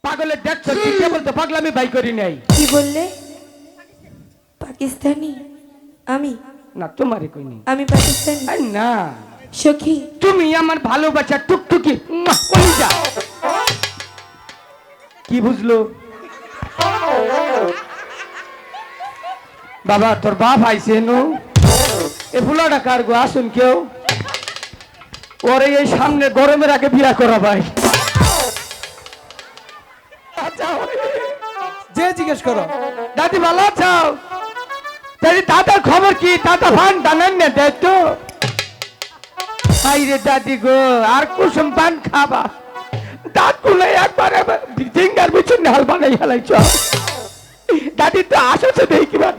পাগলের দেখছো কি কেবল তো পাগলামি ভাই করি নাই। কি বললে? পাকিস্তানি? আমি না তোমারই কইনি। আমি পাকিস্তানি আই না সখী। তুমি আমার ভালোবাসা টুকটুকি কলিজা। কি বুঝলো বাবা? তোর বাপ আইছে নো এ ফুলাটা কার গো? আসুন কেউ ওরে এই সামনে গরমের আগে বিয়া করা ভাই। যে জিজ্ঞেস করো। দাদি ভালো আছো? দাদি দাদার খবর কি? দাদা ভান দানান না দেয় তো? রে দাদি গো আর কুসুম পান খাবা? দাঁত গুলো একবারে জিঙ্গার বিছুন হাল বানাই হেলাইছ। দাদি তো আসছে দেখি বা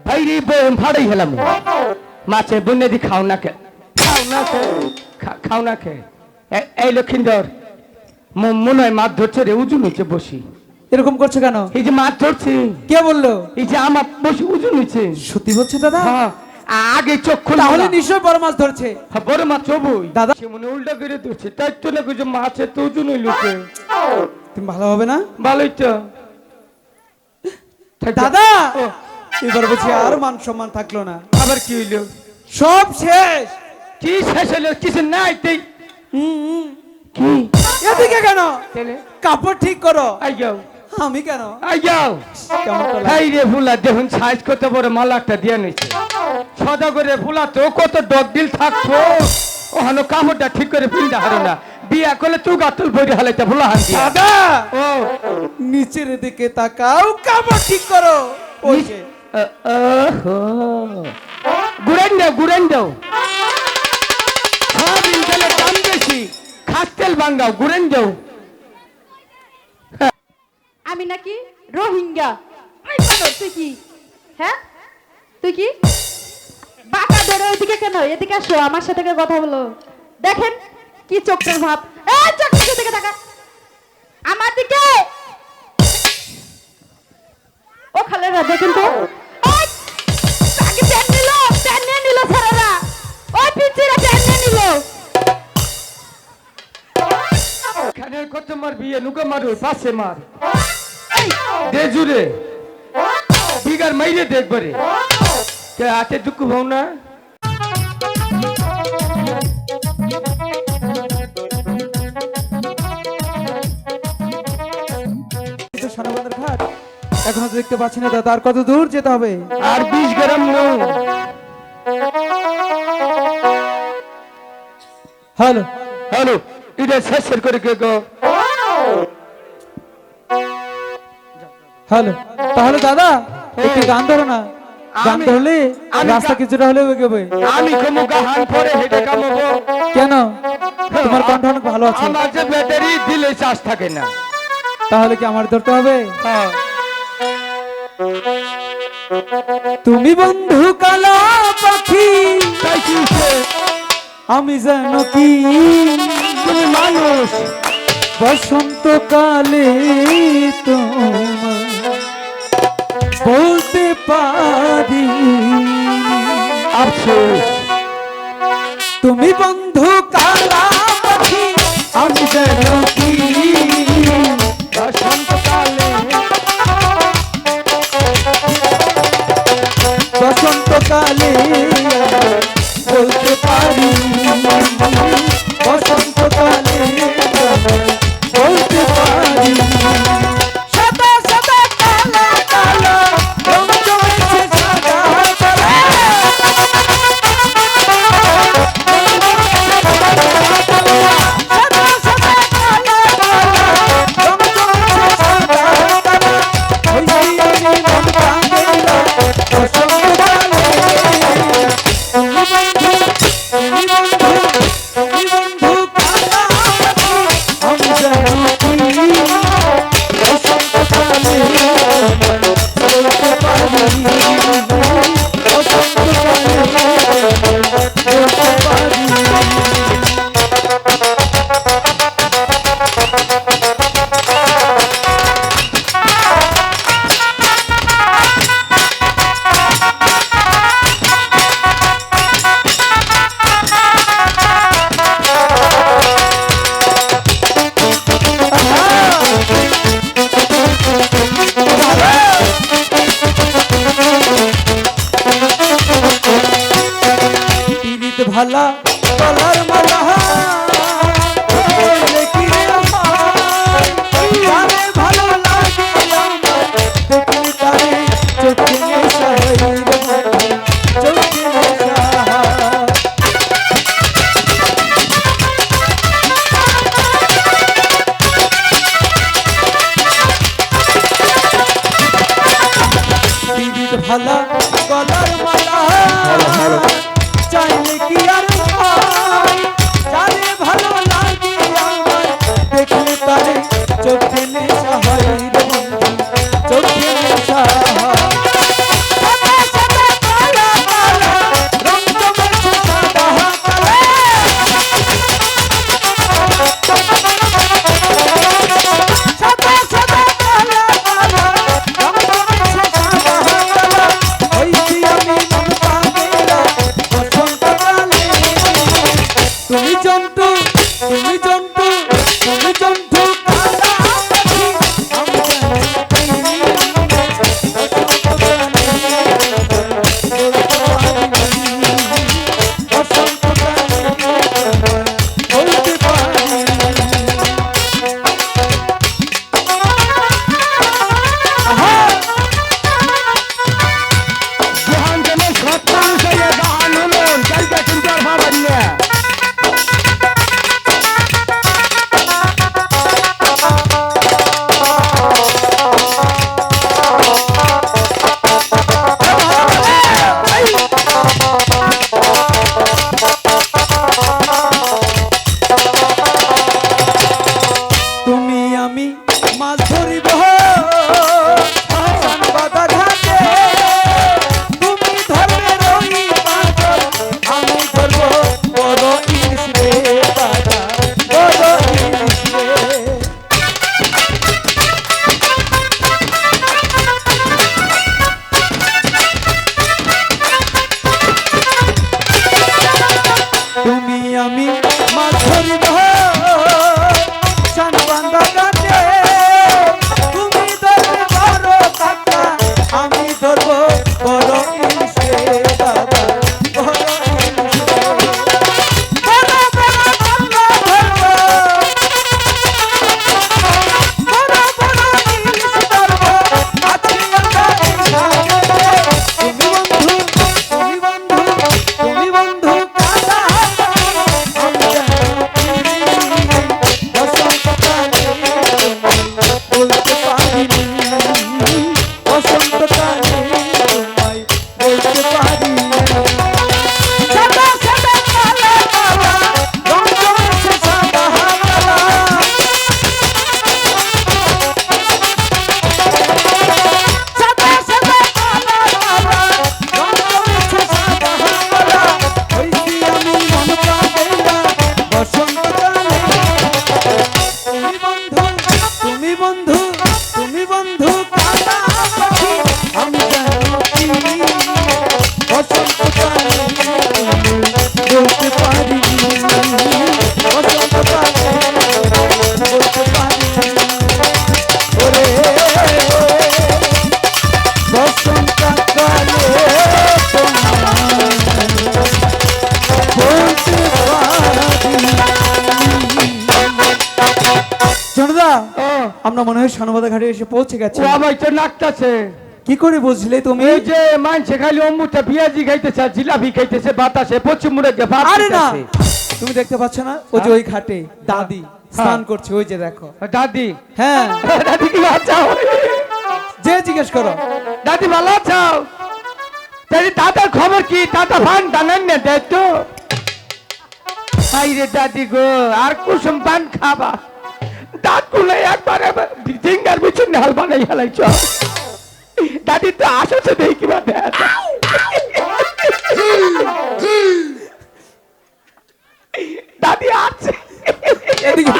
বাইরে ভাড়াই হেলাম মাছে বনে দি খাও না খে খাও না খে। এই লক্ষিন্দর মনে হয় মাছ ধরছে রে, উজুন হয়েছে বসি। এরকম করছো কেন? এই যে মাছ ধরছে। কে বললো? এই যে আমার বসি উজুন হয়েছে। সত্যি বলছো দাদা? হ্যাঁ আগে চোখ খোলা তাহলে নিশ্চয় বড় মাছ ধরছে। হ্যাঁ বড় মাছ হবই দাদা। সে মনে উল্টা করে ধরছে তাই তো না কিছু মাছের তো ওজন হইল। তুমি ভালো হবে না? ভালোই তো দাদা। এবার বলছি আর মান সম্মান থাকলো না। আবার কি হইল? সব শেষ। কি শেষ হইল? কিছু নাই তাই কি এদিকে কেন? তাহলে কাপড় ঠিক করো। আই যাও আমি কেন? আই যাও। কেমনটা লাগে? হাই রে ফুলা দেখুন সাইজ কত বড় মালা একটা দিয়ে নিচ্ছে। সদা করে ফুলা তো কত ডগ দিল থাকতো ওখানে কাপড়টা ঠিক করে পিন্ডা হারে না। বিয়া করলে তুই গাতুল বইরে হালাইতে ফুলা হান দিয়া। দাদা ও নিচের দিকে তাকাও, কাপড় ঠিক করো। ওই যে গুড়ান দাও গুড়ান দাও। সব তেলের দাম বেশি, খাস তেল বাঙ্গাও, গুড়ান দাও। আমি নাকি রোহিঙ্গা? তুই কি? হ্যাঁ তুই কি বাঁকা ধরে ওইদিকে কেন? এদিকে আসো, আমার সাথে কথা বলো। দেখেন কি চোখের ভাব। এই চোখের দিকে তাকা, আমার দিকে। ও খালেরা দেখেন তো, ওই তাকে প্যান নিল, প্যান নিয়ে নিল সারারা। ওই পিচিরা প্যান নিয়ে নিল। খানের কত মার বিয়ে নুকা মারু পাশে মার দে জুড়ে বিগার মাইরে দেখবারে কে হাতে দুঃখ ভাও না। সোনাবাঁধের ঘাট এখনো তো দেখতে পাচ্ছি না দাদা। আর কত দূর যেতে হবে? আর 20 গ্রাম নো। হ্যালো হ্যালো এটা শেষ করে কে গো? হ্যালো। তাহলে দাদা একটু গান ধরো না। গান ধরলে রাস্তা কিছুটা হলেও এগোবে। আমি কমু গাহান পরে হেঁটে কামাবো কেন? তোমার কণ্ঠ অনেক ভালো আছে। আমার যে ব্যাটারি দিলে চার্জ থাকে না। তাহলে কি আমার ধরতে হবে? হ্যাঁ তুমি বন্ধু কালা পাখি, তাই কি হইছে? আমি জানো কি তুমি মানুষ বসন্তকালে তোমায় বলতে পারি আফসোস। তুমি বন্ধু কালা পাখি, আমি জানো কি বসন্তকালে বসন্তকালে বলতে পারি, বসন্তকালে বলতে পারি। সাদা সাদা কালো কালো রং জমেছে সাদা কালো। সাদা সাদা কালো গলার মালা চাইলে কি আর হয়? যারে ভালো লাগে আমার দেখলে তারে চোখে নেশা হয় রে বন্ধু, চোখে নেশা হয়। বিবিধ ভালা গলার মালা চাইলে কি আর হয়? যারে ভালো লাগে আমার দেখলে তারে চোখে নেশা হয় রে বন্ধু, চোখে নেশা হয়। সাদা সাদা কালা কালা রং জমেছে সাদা কালা। সাদা সাদা কালা কালা রং জমেছে সাদা কালা। হইছি আমি মন পাগলা বসন্তকালে। তুমি জন্তু, তুমি জন্তু, তুমি জন্তু কালা পাখি, আমি জানি বসন্তকালে বলতে পারি। জহান যেমন সত্য বিষয়ে গান হলো কালকে কিন্তু আর ভাবেন না। তুমি আমি মাছ ধরিব আসান বাঁধা ঘাটে। তুমি ধরবে রই পাগল, আমি ধরব বড় ইলিশ রে দাদা, বড় ইলিশ রে। তুমি আমি মাছ ধরিব শান বান্ধা ঘাটে। তুমি ধরবে বড় কাকা, আমি ধরব বড় ইলিশ রে দাদা, বড় ইলিশ রে। বড় বড় আমরা ধরব, বড় বড় ইলিশ ধরব, আছি আমরা এই সাগরে। তুমি বন্ধু, তুমি বন্ধু, তুমি বন্ধু কালা আমি জানি বসন্তকালে বলতে পারিনি, বসন্তকালে তোমায় বলতে পারিনি। সাদা সাদা কালা কালা রং জমেছে সাদা কালা। সাদা সাদা কালা কালা রং জমেছে সাদা কালা। হইছি আমি মন পাগলা বসন্তকালে। তুমি বন্ধু, তুমি বন্ধু, তুমি বন্ধু কালা পাখি, আমি জানি বসন্তকালে বলতে পারিনি, বসন্তকালে বলতে পারিনি। ওরে বসন্তকালে তোমায় বলতে পারিনি। জনদা, ও আমরা মনে হয় সানবাদা ঘাটে এসে পৌঁছে গেছি। ও আমার তো নাকটাছে। কি করে বুঝলে তুমি? এই যে মানছে খালি অমুটা পিয়াজি খাইতেছে আর জিলাপি খাইতেছে বাতাসে পশ্চিম মুড়ে গিয়ে ভাত আরে না, খাইতেছে। তুমি দেখতে পাচ্ছ না ওই যে ওই ঘাটে দাদি স্নান করছে, ওই যে দেখো। দাদি, হ্যাঁ, দাদি কি আছাও? যে জিজ্ঞেস করো। দাদি ভালো আছাও? দাদি দাদার খবর কি? দাদা ভান দানান না দেখ তো। হাই রে দাদি গো, আর কুসুম পান খাবা? দাঁত গুলো একবারে জিঙ্গার বিছুন হাল বানাই হেলাইছ। দাদি তো আসছে দেখি বা দেখ। দাদি আছে। এদিকে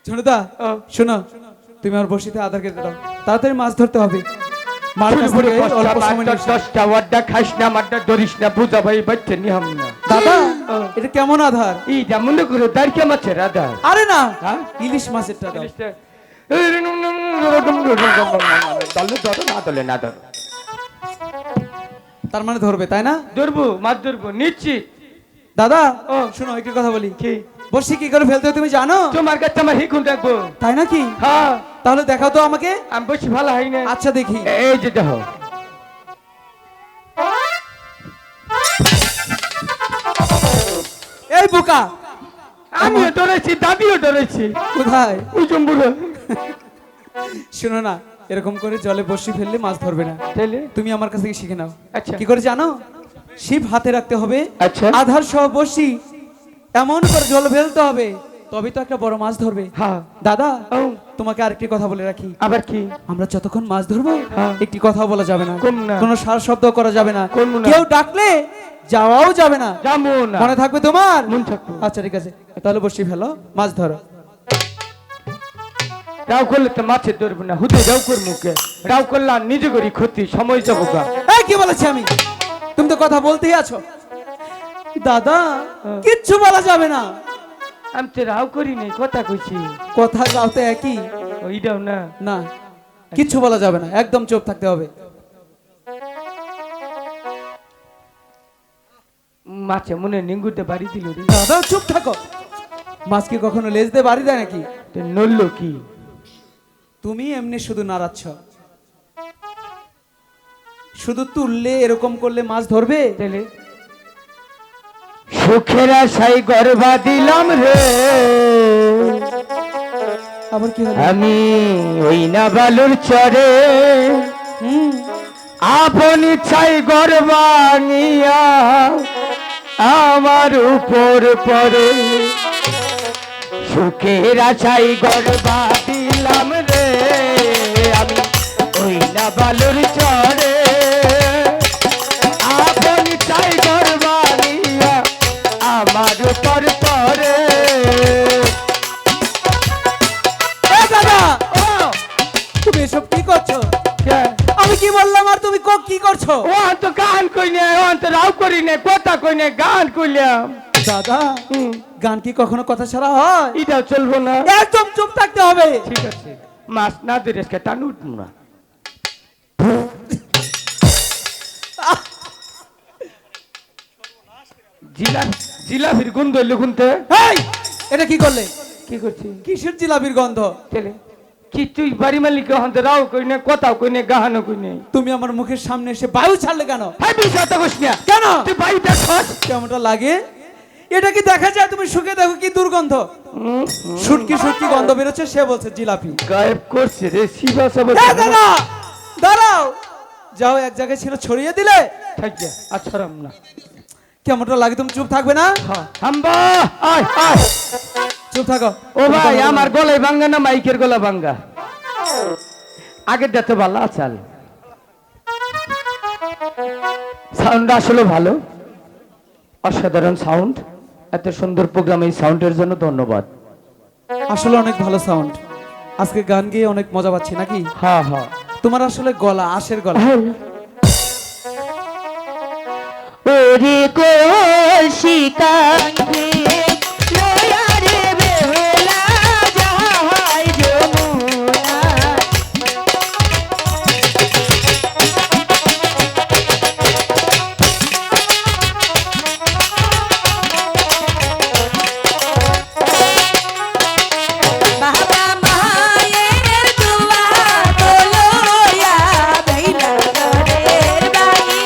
জনদা, ও। শোনো, তুমি আমার বসিতে আধার কেটে দাও, তাড়াতাড়ি মাছ ধরতে হবে। মার কাছ থেকে অল্প সময় নিয়ে এসো। 10টা ওয়ার্ডা খাইস না মারটা ধরিস না বুঝা ভাই বাচ্চা নিহাম না। দাদা, এটা কেমন আধার? এই যা মনে করো দাঁড়কে মাছের আদা। আরে না, হ্যাঁ? ইলিশ মাছেরটা দাও। দলে ধরো না দলে না ধরো। তার মানে ধরবে, তাই না? ধরবো মাছ ধরবো নিশ্চিত। দাদা ও। শোনো একটু কথা বলি কি বর্ষি কি করে ফেলতে হয় তুমি জানো? তোমার কাছে আমার হিকুন রাখবো? তাই নাকি? হ্যাঁ তাহলে দেখাও তো আমাকে। আমি বেশি ভালো হয় না। আচ্ছা দেখি। এই যে দেখো, এই বোকা, আমিও ডরেছি, দাদিও ডরেছি। কোথায়? ওই জম্বুরা শোনো না, এরকম করে জলে বর্ষি ফেললে মাছ ধরবে না। তাহলে তুমি আমার কাছ থেকে শিখে নাও। আচ্ছা। কি করে জানো? শিব হাতে রাখতে হবে, আচ্ছা। আধার সহ বর্ষি এমন করে জল ফেলতে হবে, তবে তো একটা বড় মাছ ধরবে। হ্যাঁ। দাদা ও। তোমাকে আরেকটি কথা বলে রাখি, আবার কি? আমরা যতক্ষণ মাছ ধরবো হ্যাঁ। একটি কথা বলা যাবে না, কোন না? কোনো সার শব্দ করা যাবে না, কোন না? কেউ ডাকলে যাওয়াও যাবে না। যাবো না। মনে থাকবে তোমার? মনে থাকবে। আচ্ছা ঠিক আছে, তাহলে বসি ফেলো, মাছ ধরো। রাও করলে তো মাছে ধরবে না, হুদে রাও কর মুখে। রাও করলে আর নিজে করি ক্ষতি, সময় যাবো গা। এই কি বলেছি আমি? তুমি তো কথা বলতেই আছো। দাদা কিচ্ছু বলা যাবে না। আমি তো রাও করি নাই, কথা কইছি। কথা যাও তো একই। ওইটাও না। না, কিচ্ছু বলা যাবে না, একদম চুপ থাকতে হবে। মাছে মনে নিঙ্গুতে বাড়ি দিল রে। দাদা চুপ থাকো। মাছ কি কখনো লেজ দিয়ে বাড়ি দেয় নাকি? তো নড়লো কি? তুমি এমনি শুধু নাড়াচ্ছ, শুধু তুললে এরকম করলে মাছ ধরবে? তাহলে সুখের আশাই গর্বা দিলাম রে, আবার কি হবে? আমি ওই না বালুর চরে, আপন ইচ্ছাই গর্বাঙিয়া আমার উপর পরে। সুখের আশাই গর্বা দিলাম রে, আমি ওই না বালুর চরে, আপন ইচ্ছাই গর্বাঙিয়া আমার উপর পরে। এ দাদা, ও তুমি এসব কি করছো? কে? আমি কি বললাম আর তুমি কি করছো? ও তো গান কইনে, ও তো রাও করি নে, কথা কইনে, গান কইলাম। দাদা গান কি কখনো কথা ছাড়া হয়? এটাও চলবো না। একদম চুপ থাকতে হবে। ঠিক আছে, মাছ না ধরে টান উঠবো না। জিলাপির গন্ধ হইলো গুনতে। এই, এটা কি করলে? কি করছি? কিসের জিলাপির গন্ধ? চলে কি তুই বাড়ি মালিক হন্তে রাও কইনে, কথাও কইনে, গাহানো কইনে। তুমি আমার মুখের সামনে এসে বায়ু ছাড়লে কেন? হ্যাঁ বিষয় তো কইস না। কেন? তুই বাড়িটা খস। কেমনটা লাগে? এটা কি দেখা যায়? তুমি শুকে দেখো কি দুর্গন্ধ, শুটকি শুটকি গন্ধ বেরোচ্ছে। সে বলছে জিলাপি। গায়েব করছে রে শিবা সব। এ দাদা দাঁড়াও, যাও এক জায়গায় ছিল ছড়িয়ে দিলে। থাকবে আছরাম না। কেমনটা লাগে? তুমি চুপ থাকবে না? হ্যাঁ হাম্বা, আয় আয়। চুপ থাকো। ও ভাই, আমার গলায় ভাঙ্গা না মাইকের গলা ভাঙ্গা? আগের তো ভালো আচাল, সাউন্ড আসলে ভালো, অসাধারণ সাউন্ড। এত সুন্দর প্রোগ্রাম, এই সাউন্ডের জন্য ধন্যবাদ। আসলে অনেক ভালো সাউন্ড। আজকে গান গেয়ে অনেক মজা পাচ্ছি নাকি? হ্যাঁ হ্যাঁ। তোমার আসলে গলা আশের গলা। ওরে কলসি কাঁধে লয়া রে বেলা যায় যমুনা। বাবা মায়ের দুয়ার লয়া বেলা ঘরের বাড়ি।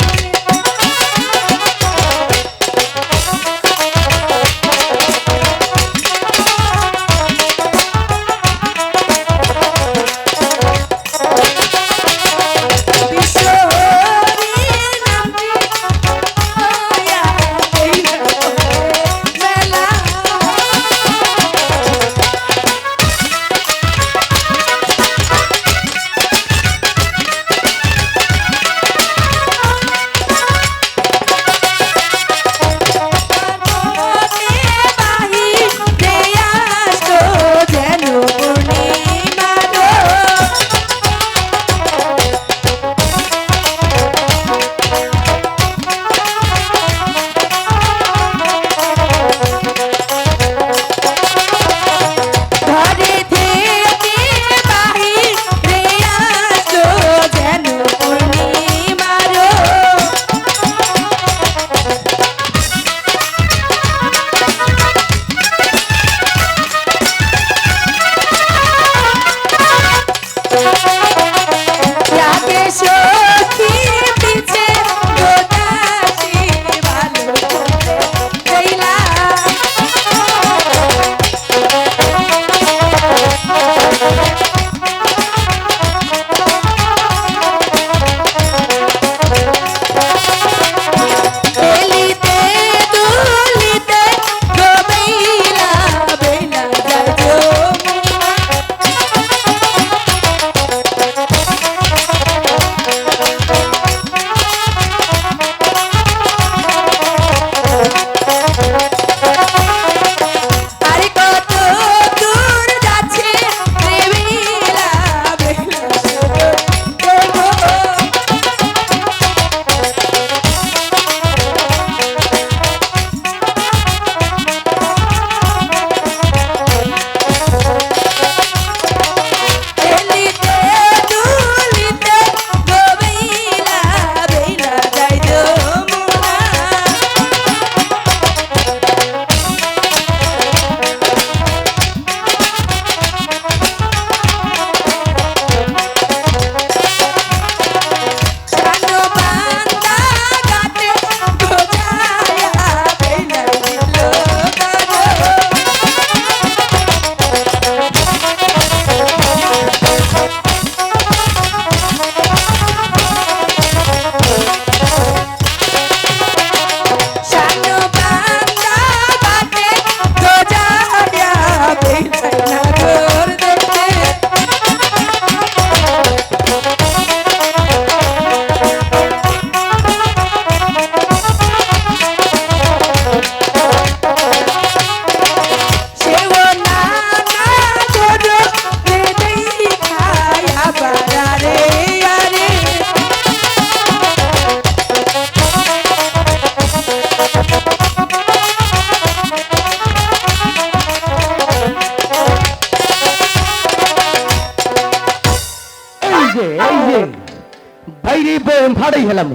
বয়ম ফাড়াই হেলাম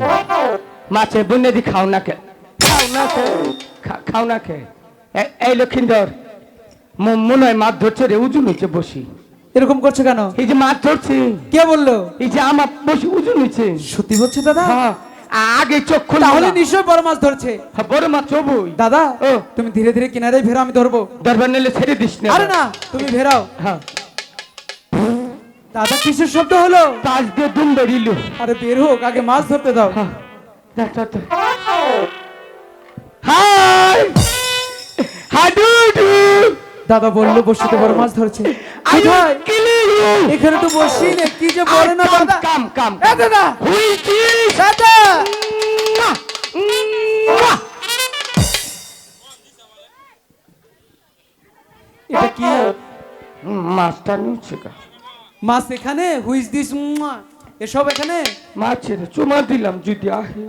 মাছে বুনে দি খাও না কে খাও না কে খাও না কে এই লক্ষিন্দর মনে হয় মাছ ধরছে রে উজুন হচ্ছে বসি এরকম করছো কেন? এই যে মাছ ধরছি কে বললো? এই যে আমার বসি উজুন হচ্ছে সত্যি বলছো দাদা? হ্যাঁ আগে চোখ খুলে তাহলে নিশ্চয়ই বড় মাছ ধরছে। বড় মাছ চবুই দাদা ও তুমি ধীরে ধীরে কিনারে ভেরো, আমি ধরবো। দরবার নিলে ছেড়ে দিস না আরে না, তুমি ভেরাও। হ্যাঁ দাদা কিসের শব্দ হলো? তাজ দিয়ে দুম ধরিল আরে বের হোক, আগে মাছ ধরতে দাও। হাই হাডুডু দাদা বললো বসিতে বড় মাছ ধরছে। আই কোথায়? কিলি এখানে তো বসি না, কি যে বলে না দাদা। কাম কাম এ দাদা, হুইটি দাদা এটা কি? মাছটা নিচ্ছে কা মাছ এখানে? হুইজ দিস এসব এখানে? মাছের চুমা দিলাম যদি আহে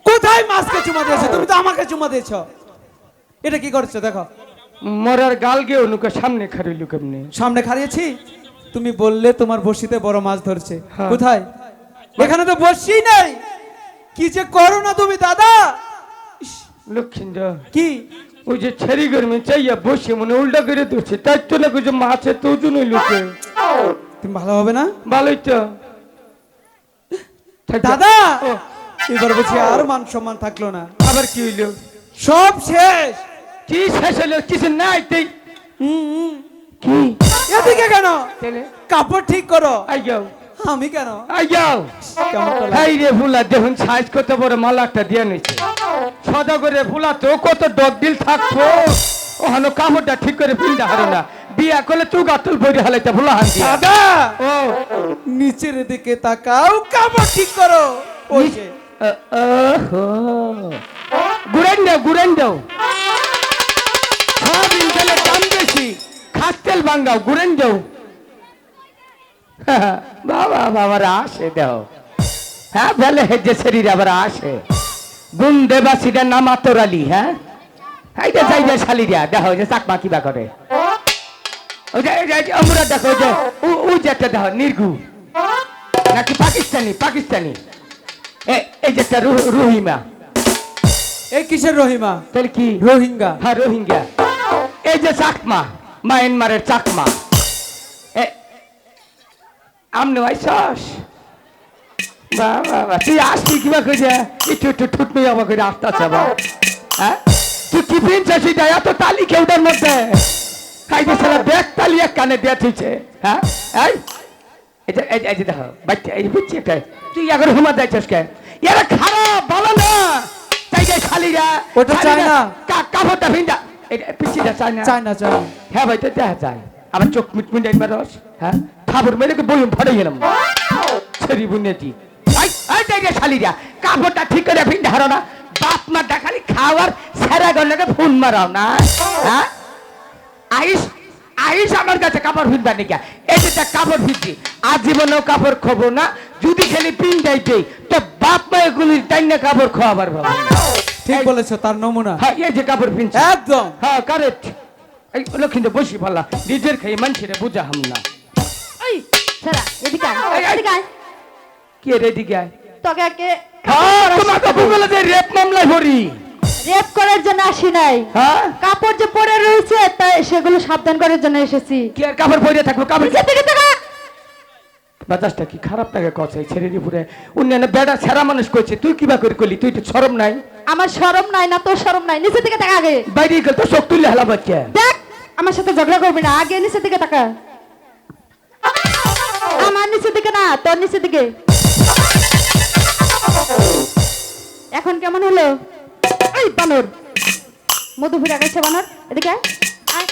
কোথায় মাছকে চুমা দিয়েছো? তুমি তো আমাকে চুমা দিয়েছো। এটা কি করছো দেখো? মরার গাল গে অনুকে সামনে খারিলু কেমনে সামনে খারিয়েছি? তুমি বললে তোমার বসিতে বড় মাছ ধরছে। হ্যাঁ। কোথায়? এখানে তো বসি নাই। কি যে করো না তুমি দাদা। লক্ষিন্দর কি? ওই যে ছেড়ি গরমে চাইয়া বসে মনে উল্টা করে দিচ্ছে তাই তো না যে মাছের তো ওজন হইল তুমি ভালো হবে না ভালোই তো থাক যা। দাদা। ও, এবার বলছি আর মান সম্মান থাকলো না, আবার কি হইল সব শেষ। কি শেষ হইল কিছু নাই তুই হুম, কি এদিকে কেন? তেলে কাপড় ঠিক করো। আই যাও আমি কেন? আই যাও কেমন তো লাগে? হাই রে ফুলা দেখুন সাইজ কত বড় মালা একটা দিয়ে নিচ্ছে সদা করে ফুলা তো কত ডগ দিল থাকতো ওখানে কাপড়টা ঠিক করে পিন্ডা হারে না বিয়া করলে তুই গাতুল বইরে হালাইতে ফুলা হান দিয়া দাদা ও নিচের দিকে তাকাও, কাপড় ঠিক করো। ওই যে গুড়েন দাও সব ইনকালের দাম বেশি খাস তেল ভাঙ্গাও গুড়েন দাও বাবা বাবার আসে দাও হ্যাঁ বলে হেজে শরীর আবার আসে গুণ দেবাসীরা নাম আতর আলী হ্যাঁ এইটা যাইবে শালিরা দেখো যে চাকমা কিবা করে ওই যে আমরা দেখো যে ওই যে একটা দেখো নির্গু নাকি পাকিস্তানি এই যে একটা রহিমা এই কিসের রহিমা? তাহলে কি রোহিঙ্গা। হ্যাঁ রোহিঙ্গা এই যে চাকমা মায়ানমারের চাকমা আমনে আইসাস বাবা তুই আসবি কিবা কইছে একটু ঠুট মেয়ে আমার করে আসতে আছে হ্যাঁ তুই কি পিনছিস সেটা এত তালি কেউটার মধ্যে খাইতে সারা ব্যাগ তালি এক কানে দেয়া থইছে হ্যাঁ এই যে দেখো বাচ্চা এই বুঝছি একটা তুই এখন হুমা যাইছিস কে এরা খারাপ বলো না চাই যাই খালিরা ওটা চায় না। কাপড়টা ভিন্দা পিছিটা চায় না চাই না, চাই না। হ্যাঁ ভাই তো দেখা যায় আবার চোখ মিটমিট একবার রস হ্যাঁ খাবার মেরে বইম ফাড়ে গেলাম ছেড়ি বুনেছি শালিরা কাপড়টা ঠিক করে ভিন্ডা হারো না বাপ মা দেখালি খাওয়ার সেরা গেলে ফোন মারাও না হ্যাঁ আইস আমার কাছে কাপড় ভিনবা নাকি এই যে কাপড় ভিনছি আজীবনেও কাপড় খবো না যদি খালি পিন যাইতে তো বাপ মা এগুলির টাইনে কাপড় খাওয়াবার ভাবো ঠিক বলেছো, তার নমুনা। হ্যাঁ এই যে কাপড় পিনছি একদম। হ্যাঁ কারেক্ট এই লক্ষ্মীতে বসি পালা নিজের খেয়ে মানুষের বুঝা হাম না ওই ছাড়া এদিকে আয়, এই, এই। এদিকে আয়। কে রে দিকে তোকে একে তোমাকে ভূগোলে যে রেপ মামলায় ভরি রেপ করার জন্য আসি নাই, হ্যাঁ কাপড় যে পরে রয়েছে তাই সেগুলো সাবধান করার জন্য এসেছি। কি আর কাপড় পরে থাকবো কাপড় নিচের দিকে তাকা। বাতাসটা কি খারাপ লাগে কথা ছেড়ে পুরে অন্যান্য বেড়া ছেড়া মানুষ করছে তুই কিবা করে করলি তুই তো শরম নাই আমার শরম নাই না, তোর শরম নাই। নিচের দিকে তাকা আগে। বাইরে গেল তো চোখ তুললে হেলা বাচ্চা দেখ আমার সাথে ঝগড়া করবি না, আগে নিচের দিকে তাকা। আমার নিচের দিকে না, তোর নিচের দিকে। এখন কেমন হলো? এই বানর মধু ফিরা গেছে বানর, এদিকে আয়। আয়।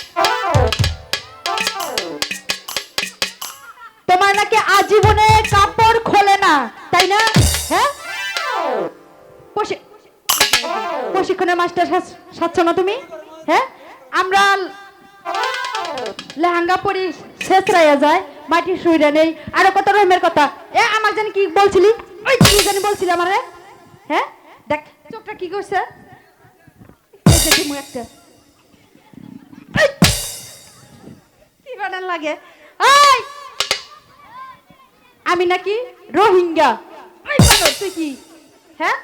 তোমার নাকি আজীবনে কাপড় খোলে না তাই না? হ্যাঁ প্রশিক্ষণের মাস্টার সাচ্ছ না তুমি? হ্যাঁ আমরা লেহেঙ্গা পরি শেষরাইয়া যায়, মাটি শুইরা নেই, আরো কত রকমের কথা। আমার জানি কি বলছিলি? ওই কি জানি বলছিলি আমারে? হ্যাঁ দেখ চোখটা কি করছে, একটা কি বানান লাগে। এই আমি নাকি রোহিঙ্গা, বানর তুই কি? হ্যাঁ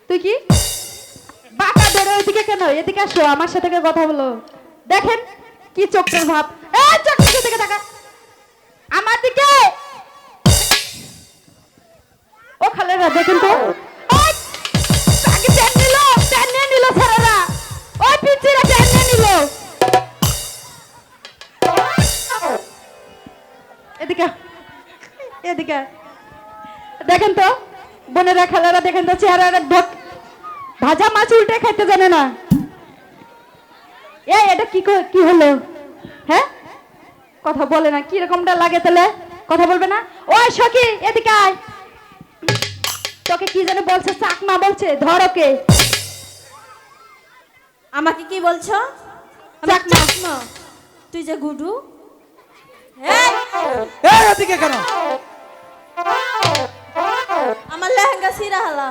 তুই কি বাঁকা ধরে ওইদিকে কেন? এদিকে আসো, আমার সাথে কথা বলো। দেখেন কি চোখের ভাব, এই চোখের দিকে তাকা, আমার দিকে। ও খালেরা দেখেন তো, ওই আগে ট্যান নিয়ে নিল ছাড়ারা, ওই পিচিরা ট্যান নিয়ে নিল। এদিকে এদিকে দেখেন তো বোনেরা খালারা, দেখেন তো চেহারা ভাজা মাছ উল্টে খাইতে জানে না। এই এটা কি হলো? হ্যাঁ কথা বলে না, কি রকমটা লাগে তাহলে? কথা বলবে না? ওই সখী এদিকে আয়, তোকে কি জানে বলছে, চাকমা বলছে, ধর ওকে। আমাকে কি বলছো? আমি চাকমা। চাকমা? তুই যে গুডু। এই, এই এদিকে কেন? আমার লেহেঙ্গা ছিঁড়া হালা।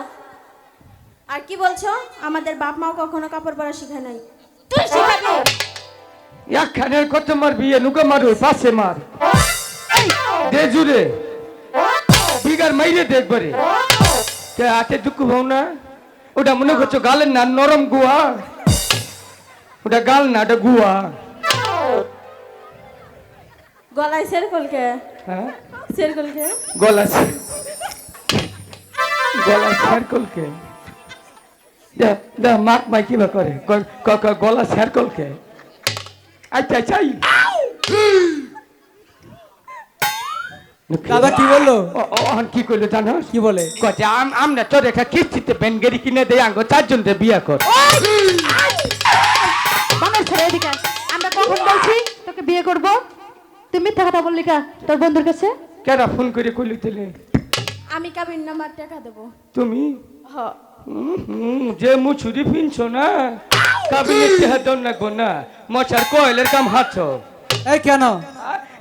আর কি বলছো? আমাদের বাপ মাও কখনো কাপড় পরা শিখায় নাই, তুই শিখাবি? একখানের কত মার বিয়ে নুকা মারু পাশে মার দে জুড়ে বিগার মাইরে দেখবারে কে হাতে দুঃখ ভাও না। ওটা মনে করছো গালের না, নরম গুয়া। ওটা গাল না, ওটা গুয়া। গলায় সেরকলকে, হ্যাঁ সেরকলকে। গলা গলা সার্কলকে দা মাক মাই কিবা করে গলা সার্কলকে। আচ্ছা আচ্ছা দাদা কি বললো? কি করলো জানো? কি বলে? কচ্ছে আমরা তোর একটা কিস্তিতে বেনগেরি কিনে দেয় আঙ্গো 4 জন বিয়া কর। বানর ছেড়ে এদিকে আয়। আমরা কখন বলছি তোকে বিয়ে করব? তুই মিথ্যা কথা বললি কা তোর বন্ধুর কাছে? কেরা ফোন করে কইলি তেলে? আমি কাবিন নামার টাকা দেবো। তুমি হ, যে মুছুরি ফিনছো না কাবিনের চেহারা দন না গো না মশার কয়েলের কাম হাতছো। এই কেন?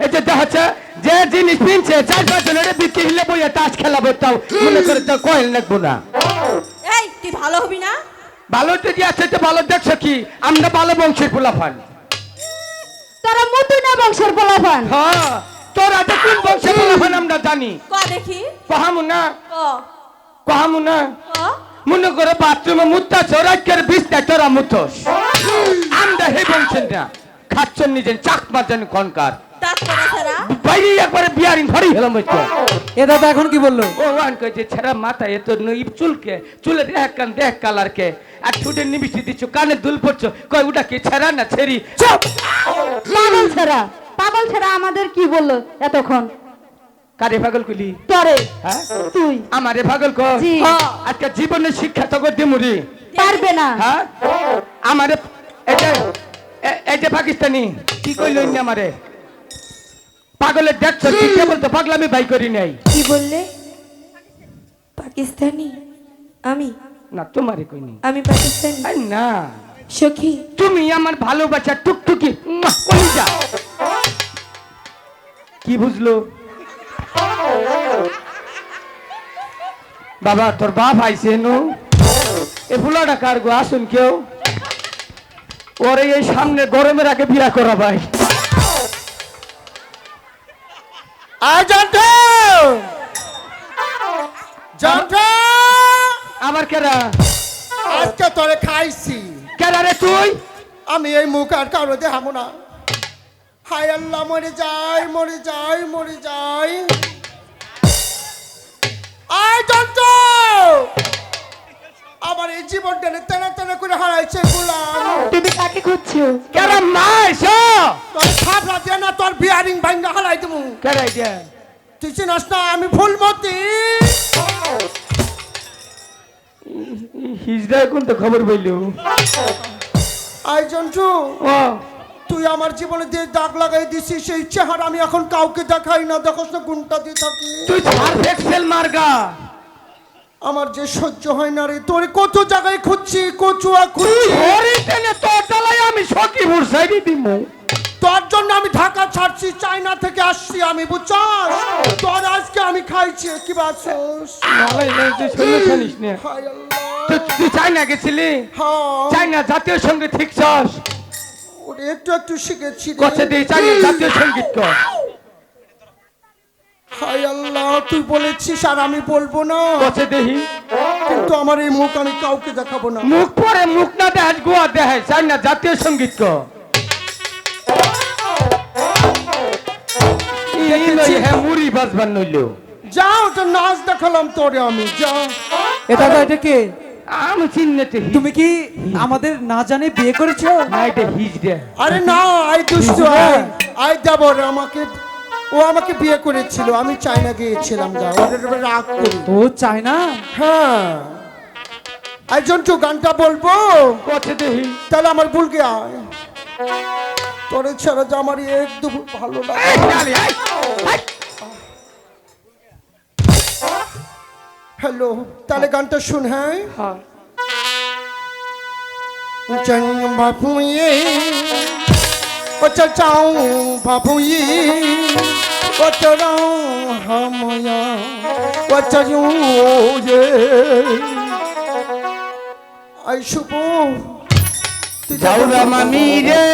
এই যে দেখাচ্ছে যে জিনিস ফিনছে 4-5 জনের বিক্রি হলে বইয়া তাস খেলাবো, তাও মনে করে তো কয়েল নাকবো না। এই তুই ভালো হবি না? ভালো তো দিয়ে আছে তো ভালো দেখছো কি? আমরা ভালো বংশের পোলাফান। তোরা মতুই না বংশের পোলাপান। হ্যাঁ তোরা তো কোন বংশের পোলাফান আমরা জানি। ক দেখি, কহামু না ক কহামু না ক। মনে করে বাথরুমে মুত্তা চোরাইকের বিছনা তোরা মুতোস। আমরা হে বংশের না, খাচ্ছেন নিজের চাকমা যেন কনকার দাঁত পড়া ছাড়া। বাইরে একবারে বিয়ারিং ভরি হলাম হচ্ছে। এ দাদা এখন কি বললো? ও ওয়ান কইছে ছেড়া মাথা এত নইব চুলকে চুলে দেখ কান দেখ কালারকে আর ঠুটে নিমিশি দিচ্ছ কানে দুল পড়ছো কই ওটা কি ছেড়া না ছেড়ি চুপ। পাগল ছাড়া আমাদের কি বললো এতক্ষণ? কারে পাগল কইলি? তোরে। হ্যাঁ তুই আমারে পাগল কর। জি। আজকে জীবনের শিক্ষা তো করতে মুড়ি। পারবে না। হ্যাঁ আমারে এই যে পাকিস্তানি কি কইল ইনি আমারে পাগলের দেখছো কি কেবল তো পাগলামি ভাই করি নাই। কি বললে? পাকিস্তানি? আমি না তোমারে কইনি। আমি পাকিস্তানি আই না সখী। তুমি আমার ভালোবাসা টুকটুকি কলিজা। কি বুঝলো বাবা? তোর বাপ আইছে নো এ ফুলাটা কার গো? আসুন কেউ ওরে এই সামনে গরমের আগে বিয়া করা ভাই। আবার কেরা? আজকে তোরে খাইছি কেরা রে তুই? আমি এই মুখ আর কারো দেখাবো না। হায় আল্লাহ, মরে যাই মরে যাই মরে যাই। আয় জন্ত আমার এই জীবনটা তেনা তেনা করে হারাইছে গোলাম। তুমি কাকে খুঁজছো? কেরা মাইছ? তোর থাপড়া দিয়ে না তোর বিয়ারিং ভাঙ্গা হারাই দেবো। কেরা এটা? তুই চিনস না আমি ফুলমতি। হিজড়া কোন তো খবর বইল? আয় জন্টু, ও তুই আমার জীবনে যে দাগ লাগাই দিছিস সেই চেহারা আমি এখন কাউকে দেখাই না। দেখোস না গুণটা দিয়ে থাকি। তুই সার্ফ এক্সেল মার্গা। আমার যে সহ্য হয় না রে, তোরে কত জায়গায় খুঁজছি, কচুয়া খুঁজছি। ওরে তেনে তোর ডালাই আমি সখীপুর সাইডে দিমু। তোর জন্য আমি ঢাকা ছাড়ছি, চায়না থেকে আসছি আমি, বুঝছস? তোর আজকে আমি খাইছি কি বাসস। নালাই নাই তুই শুনে শুনিস না। হায় আল্লাহ। তুই চাইনা গেছিলি? হ্যাঁ, চাইনা জাতীয় সঙ্গীত শিখছস? ওরে একটু একটু শিখেছি রে। কচ্ছে দিয়ে চাইনা জাতীয় সঙ্গীত কর। হায় আল্লাহ, তুই বলেছিস আর আমি বলবো না, বসে দেখি কিন্তু আমার এই মুখ আমি কাউকে দেখাবো না। মুখ পরে মুখ না দেয় গোয়া দেয় চাই না জাতীয় সঙ্গীত কো হ্যাঁ মুড়ি বাজবার নইল যাও, তো নাচ দেখালাম তোরে আমি, যা। এ দাদা এটা কে? আমি চিনতে তুমি কি আমাদের না জানে বিয়ে করেছো? না এটা হিজ দে আরে না, আই দুষ্টু, আই দেবর ও আমাকে বিয়ে করেছিল, আমি চায়না গিয়েছিলাম, যা ওদের উপরে রাগ করি। ও চায় না? হ্যাঁ, একজন তো গানটা বলবো, বসে দেখি তাহলে আমার ভুলকে আয়, তোরে ছাড়া যে আমার একদম ভালো লাগে। এই ডালি, এই, এই। হ্যালো, তাহলে গানটা শুন। হ্যাঁ, হ্যাঁ चंग बापुए ओ चचाऊ बापुए ओ चराऊ हमया ओ चजू ये आई शुभो जाऊरा मामी रे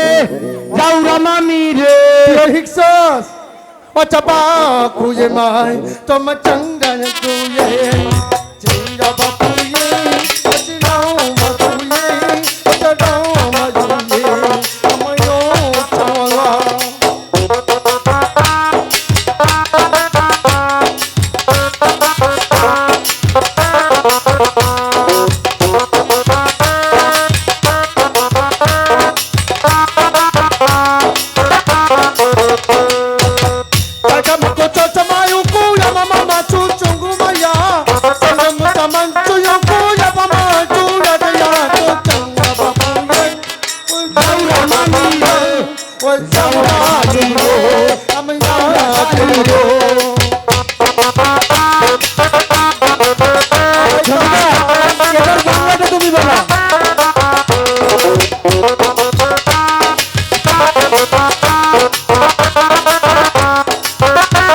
जाऊरा मामी रे हिक्सस ओ चपा कुजे माय तुम चंगन कुये चंगा बापुए ओ चराऊ बापुए ओ चराऊ मजुए हमयो चावा Kakak coca mayu ku ya mama macu cunggu maya Cunggu mutaman cuyu ku ya mama cura daya Cocang ya bapa ye Zaura mami ye Zaura jumbo Amaya jumbo এবার বাংলাটা তুমি বলো।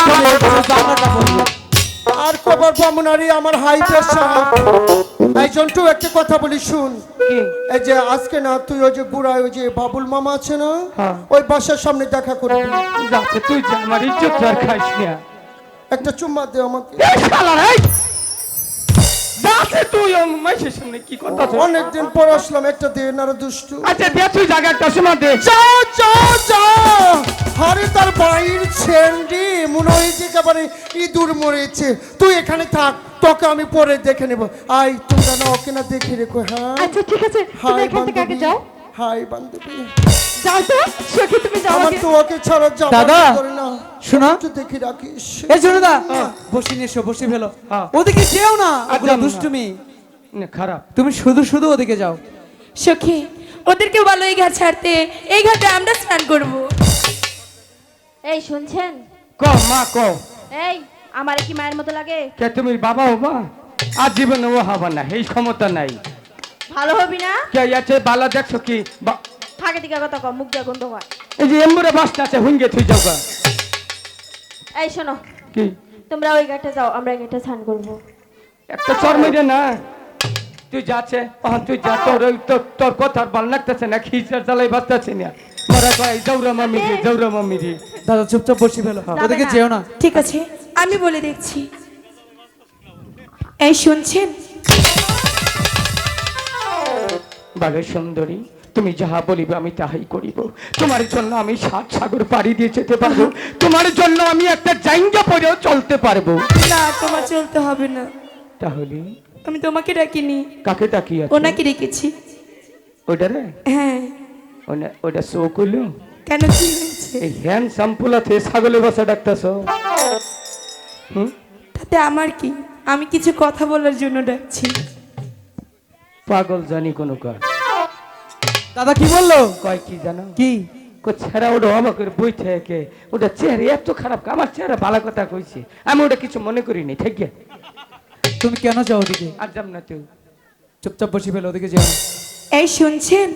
তুমি এবার বাংলাটা বলো। আর খবর বামুনারি আমার হাই প্রেশার এই জন্টু একটা কথা বলি শুন কি এই যে আজকে না তুই ওই যে বুড়ায় ওই যে বাবুল মামা আছে না হ্যাঁ। ওই বাসার সামনে দেখা করবি যাচ্ছে তুই যা আমার ইজ্জত আর খাইস না একটা চুম্মা দে আমাকে এই শালা রে যাচ্ছে তুই মাইসের সামনে কি কথা অনেকদিন পর আসলাম একটা দে না রে দুষ্টু আচ্ছা দে তুই জায়গা একটা সময় দে যাও যাও যাও আরে তার বাইর ছেন্ডি মনে হয়েছে একেবারে ইঁদুর মরেছে তুই এখানে থাক তোকে আমি পরে দেখে নেব আই তোমরা না ওকে না দেখে রেখো হ্যাঁ আচ্ছা ঠিক আছে তুমি হাই এখান থেকে আগে বান্ধবী যাও হাই বান্ধবী যাও তো সখী তুমি যাও আমার আগে। তো ওকে ছাড়া যাও দাদা, না শোনো। একটু দেখে রাখিস এই শোনো দা, বসে নিয়ে এসো, বসে ফেলো। হ্যাঁ। ওদিকে যেও না, একদম ওগুলো না। দুষ্টুমি। না, খারাপ তুমি শুধু শুধু ওদিকে যাও। সখী ওদেরকে বলো এই ঘাট ছাড়তে, এই ঘাটে আমরা স্নান করব। এই শুনছেন ক মা ক এই আমার কি মায়ের মতো লাগে কে তুমি বাবা হবা আর জীবনে ও হবা না এই ক্ষমতা নাই ভালো হবি না কে আছে বালা দেখছো কি ফাঁকে দিকে কথা কম মুখ দিয়ে গন্ধ হয় এই যে এমবুরে বাসটা আছে হুঙ্গে তুই যাও গা। এই শোনো কি তোমরা ওই ঘাটে যাও আমরা এই ঘাটে স্নান করবো একটা চর্মেরে না তুই যাচ্ছে তুই যা তোর তোর কথার ভাল লাগতেছে না খিচার জ্বালাই বাঁচতেছে না মরা কয় জৌরা মামি রে জৌরা মামি রে দাদা চুপচাপ বসে ফেলো, ওদিকে না। যেও না। ঠিক আছে আমি বলে দেখছি। এই শুনছেন বাঘের সুন্দরী তুমি যাহা বলিবে আমি তাহাই করিব তোমার জন্য আমি 7 সাগর পাড়ি দিয়ে যেতে পারবো তোমার জন্য আমি একটা জাইঙ্গা পরেও চলতে পারবো না, তোমার চলতে হবে না, তাহলে আমি তোমাকে ডাকিনি, কাকে তাকিয়ে আছে ওনাকে রেখেছি। ওটা রে হ্যাঁ, ওটা শো করলো কেন কি হয়েছে? এই হ্যান সাম্পুলাতে ছাগলের বাসা ডাকতেছ হুম তাতে আমার কি, আমি কিছু কথা বলার জন্য ডাকছি। পাগল জানি কোনো কাজ দাদা কি বললো? কয় কি জানো কি? ছেড়া ওটা আমাকে বই থেকে ওটা চেহারা এত খারাপ আমার চেহারা ভালো কথা কইছে আমি ওটা কিছু মনে করিনি ঠিক আছে তুমি কেন যাও ওদিকে? আর যাম না তুই চুপচাপ বসে ফেলো, ওদিকে যেও না। এই শুনছেন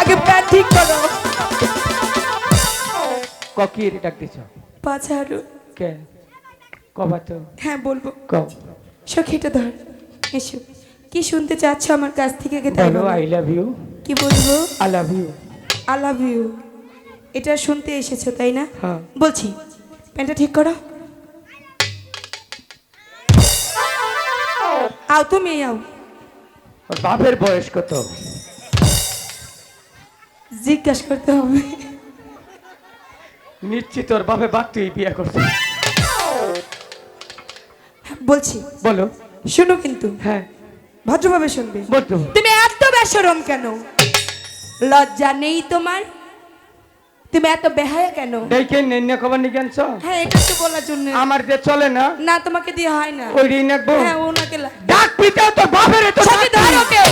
আগে প্যাট ঠিক করো। ককির ডাক দিছ পাছাড়ো। কে কবা তো হ্যাঁ বলবো। কও সখীটা ধর, এসো। কি শুনতে চাচ্ছ আমার কাছ থেকে আগে তাই বলো বলো। আই লাভ ইউ কি বলবো? I love you I love you. এটা শুনতে এসেছো তাই না? হ্যাঁ। বলছি প্যান্টটা ঠিক করো। আও তুমি আও। ওর বাপের বয়স কত? জিজ্ঞাসা করতে হবে। নিশ্চিত ওর বাপে বাড়তেই বিয়ে করছে। বলছি বলো। শোনো কিন্তু হ্যাঁ ভদ্রভাবে শুনবে। বলতো। তুমি এত বেশরম কেন? লজ্জা নেই তোমার? তুমি এত বেহায়া কেন? দেখে নেন্য খবর নিয়ে আনছ? হ্যাঁ এটা তো বলার জন্য। আমার দিয়ে চলে না। না তোমাকে দিয়ে হয় না। ওই ঋণ রাখবো। হ্যাঁ ওনাকে ডাক পিটাও তোর বাপের তো সাথে ধরো কেউ।